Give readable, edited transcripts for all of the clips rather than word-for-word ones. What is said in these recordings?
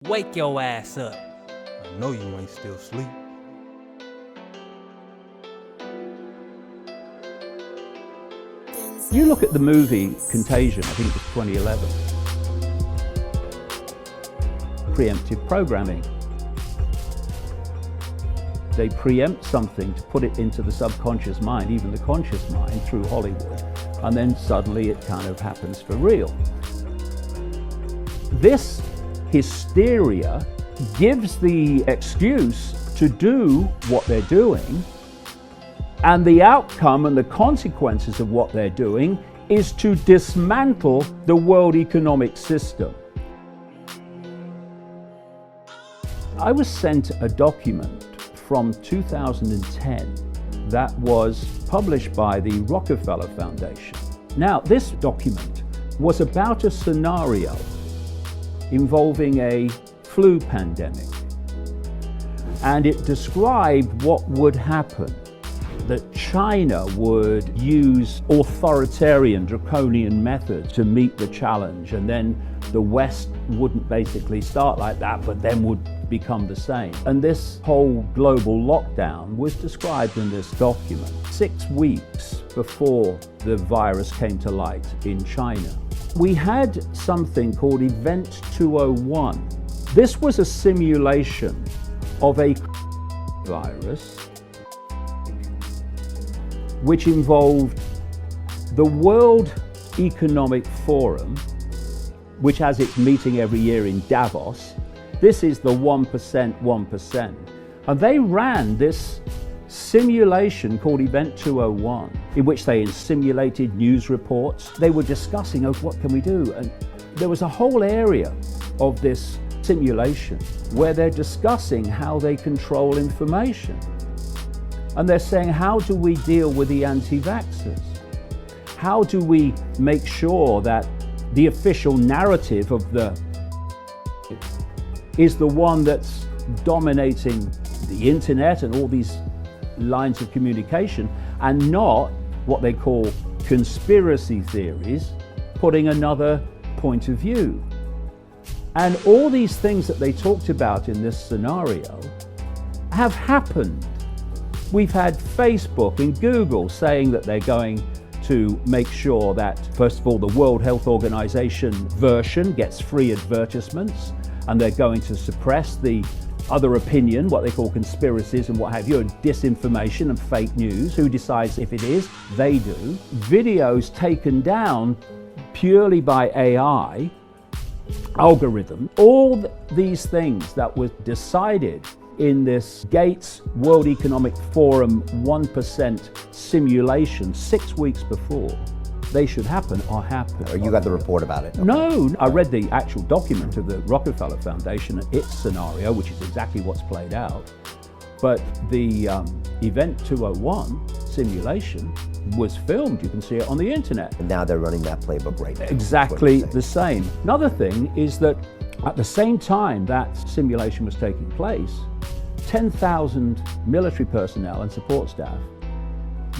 Wake your ass up. I know you ain't still asleep. You look at the movie Contagion, I think it was 2011. Preemptive programming. They preempt something to put it into the subconscious mind, even the conscious mind, through Hollywood, and then suddenly it kind of happens for real. This hysteria gives the excuse to do what they're doing, and the outcome and the consequences of what they're doing is to dismantle the world economic system. I was sent a document from 2010 that was published by the Rockefeller Foundation. Now, this document was about a scenario involving a flu pandemic, and it described what would happen, that China would use authoritarian, draconian methods to meet the challenge, and then the West wouldn't basically start like that, but then would become the same. And this whole global lockdown was described in this document 6 weeks before the virus came to light in China. We had something called Event 201. This was a simulation of a virus which involved the World Economic Forum, which has its meeting every year in Davos. This is the 1%. And they ran this simulation called Event 201, in which they simulated news reports. They were discussing, oh, what can we do? And there was a whole area of this simulation where they're discussing how they control information. And they're saying, how do we deal with the anti-vaxxers? How do we make sure that the official narrative of is the one that's dominating the internet and all these lines of communication, and not what they call conspiracy theories, putting another point of view? And all these things that they talked about in this scenario have happened. We've had Facebook and Google saying that they're going to make sure that, first of all, the World Health Organization version gets free advertisements, and they're going to suppress the other opinion, what they call conspiracies and what have you, and disinformation and fake news. Who decides if it is? They do. Videos taken down purely by AI, algorithm. All these things that were decided in this Gates World Economic Forum 1% simulation 6 weeks before they should happen are happening. Or you got the report about it? Okay. No, I read the actual document of the Rockefeller Foundation and its scenario, which is exactly what's played out. But the Event 201 simulation was filmed. You can see it on the internet. And now they're running that playbook right now. Exactly the same. Another thing is that at the same time that simulation was taking place, 10,000 military personnel and support staff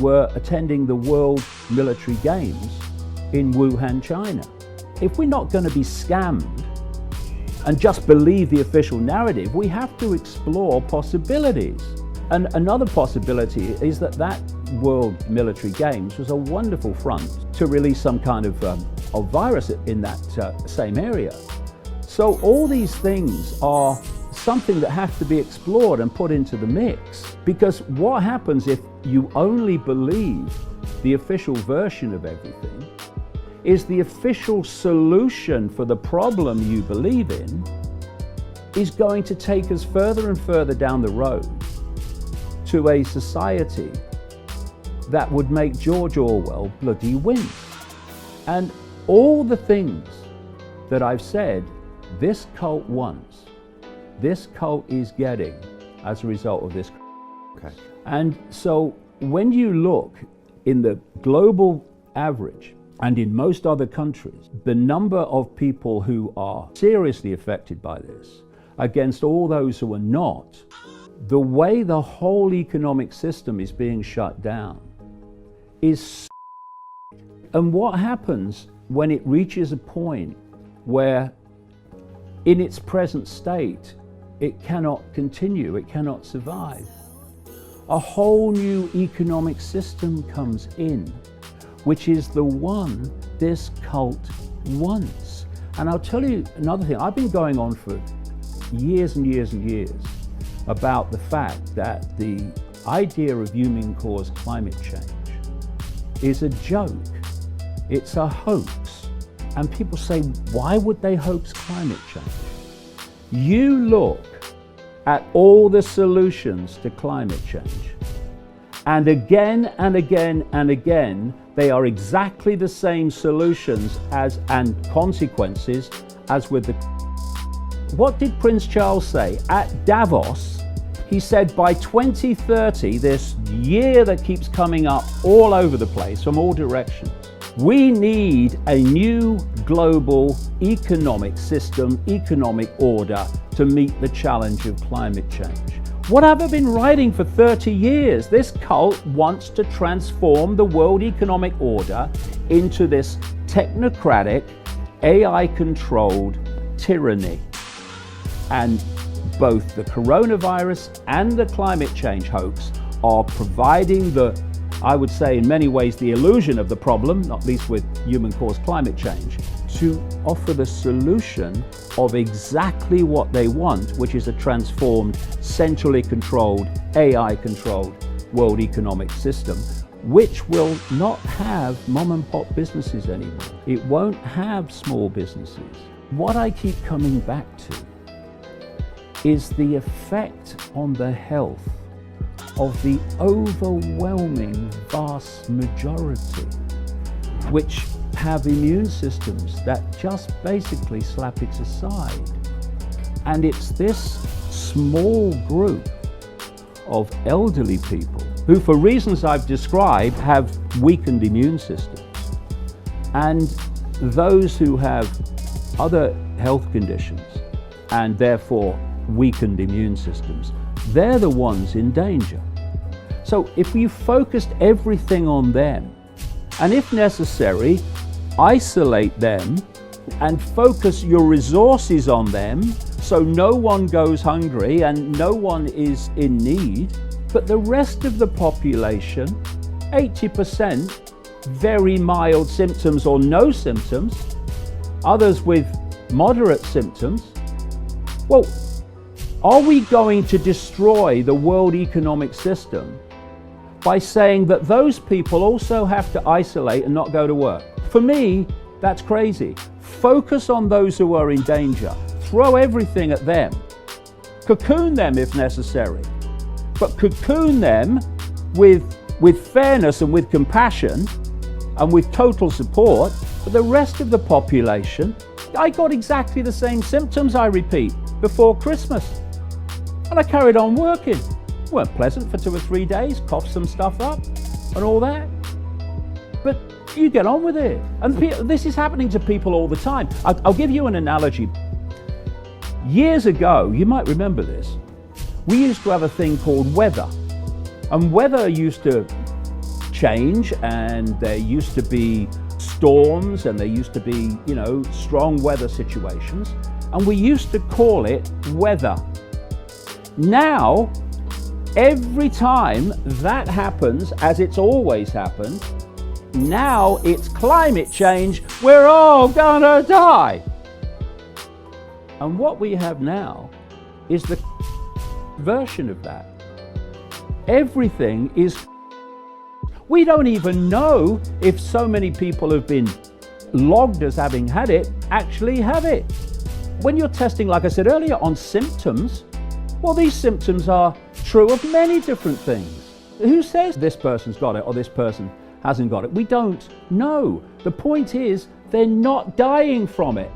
were attending the World Military Games in Wuhan, China. If we're not going to be scammed and just believe the official narrative, we have to explore possibilities. And another possibility is that World Military Games was a wonderful front to release some kind of virus in that same area. So all these things are something that have to be explored and put into the mix, because what happens if you only believe the official version of everything is the official solution for the problem you believe in is going to take us further and further down the road to a society that would make George Orwell bloody wince. And all the things that I've said this cult wants, this cult is getting as a result of this. Okay. And so when you look in the global average and in most other countries, the number of people who are seriously affected by this against all those who are not, the way the whole economic system is being shut down is. And what happens when it reaches a point where in its present state, it cannot continue, it cannot survive. A whole new economic system comes in, which is the one this cult wants. And I'll tell you another thing. I've been going on for years and years and years about the fact that the idea of human-caused climate change is a joke. It's a hoax. And people say, why would they hoax climate change? You look at all the solutions to climate change, and again and again and again, they are exactly the same solutions and consequences as with the... What did Prince Charles say? At Davos, he said by 2030, this year that keeps coming up all over the place from all directions, we need a new global economic system, economic order to meet the challenge of climate change. What have I been writing for 30 years? This cult wants to transform the world economic order into this technocratic, AI-controlled tyranny. And both the coronavirus and the climate change hoax are providing the, I would say in many ways, the illusion of the problem, not least with human-caused climate change, to offer the solution of exactly what they want, which is a transformed, centrally controlled, AI-controlled world economic system, which will not have mom-and-pop businesses anymore. It won't have small businesses. What I keep coming back to is the effect on the health of the overwhelming vast majority, which have immune systems that just basically slap it aside. And it's this small group of elderly people who, for reasons I've described, have weakened immune systems. And those who have other health conditions and therefore weakened immune systems, they're the ones in danger. So if you focused everything on them, and if necessary, isolate them and focus your resources on them so no one goes hungry and no one is in need, but the rest of the population, 80%, very mild symptoms or no symptoms, others with moderate symptoms, well, are we going to destroy the world economic system by saying that those people also have to isolate and not go to work? For me, that's crazy. Focus on those who are in danger. Throw everything at them. Cocoon them if necessary. But cocoon them with fairness and with compassion and with total support. For the rest of the population, I got exactly the same symptoms, I repeat, before Christmas. And I carried on working. Weren't pleasant for 2 or 3 days, coughed some stuff up and all that. But you get on with it. And this is happening to people all the time. I'll give you an analogy. Years ago, you might remember this, we used to have a thing called weather. And weather used to change, and there used to be storms, and there used to be, strong weather situations. And we used to call it weather. Now, every time that happens, as it's always happened, now it's climate change, we're all gonna die. And what we have now is the version of that. Everything is... We don't even know if so many people have been logged as having had it, actually have it. When you're testing, like I said earlier, on symptoms, well, these symptoms are true of many different things. Who says this person's got it or this person hasn't got it? We don't know. The point is, they're not dying from it.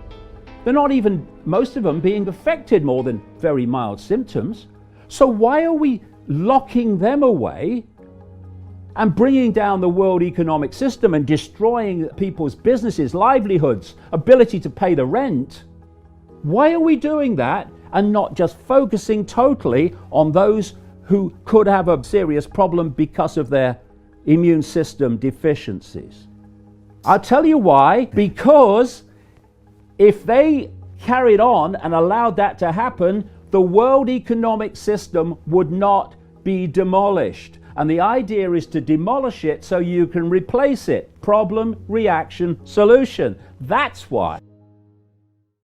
They're not even, most of them, being affected more than very mild symptoms. So why are we locking them away and bringing down the world economic system and destroying people's businesses, livelihoods, ability to pay the rent? Why are we doing that and not just focusing totally on those who could have a serious problem because of their immune system deficiencies? I'll tell you why. Because if they carried on and allowed that to happen, the world economic system would not be demolished. And the idea is to demolish it so you can replace it. Problem, reaction, solution. That's why.